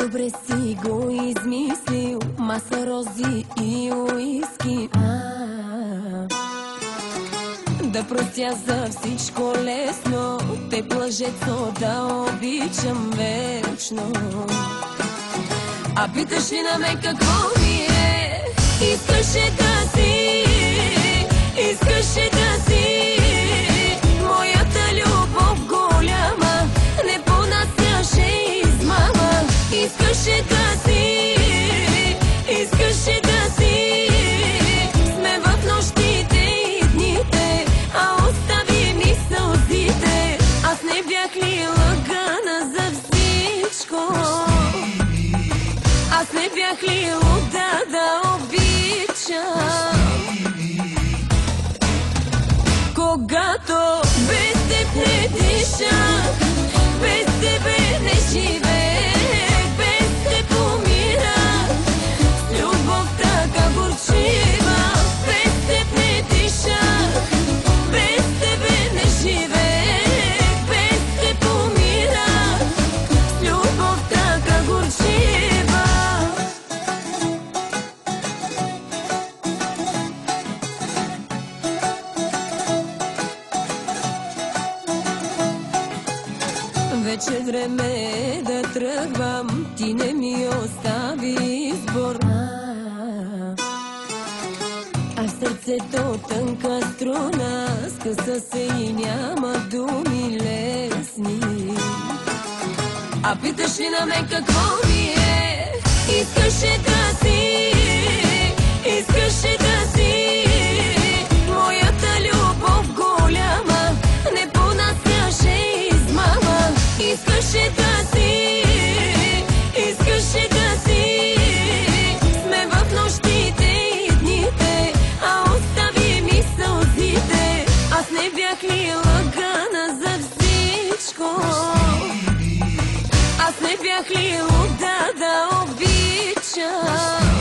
Добре си го измислил, маса, рози и уиски. Да простя за всичко лесно, те лъжецо да обичам вечно. А питаш ли на мен какво ми е? Искаше да си, искаше да си моята любов голяма, не понасяше измама. Искаше да си, искаше да си, сме в нощите и дните, а остави ми сълзите. Аз не бях ли лъгана за всичко? Аз не бях ли луда да обичам? Когато без теб не дишах, без тебе не живеех, без теб умирах, с любов така горчива. Без теб не дишах, без тебе не живеех, без теб умирах, с любов така горчива. Вече време е да тръгвам, ти не ми остави избор. А в сърцето тънка струна, скъса се и няма думи лесни. А питаш ли на мен какво ми е? Искаше да си, искаше да си моята любов голяма, не понасяше измама. Искаше да си, искаше да си, сме в нощите и дните, а остави ми сълзите. Аз не бях ли лъгана за всичко? Аз не бях ли луда да обичам?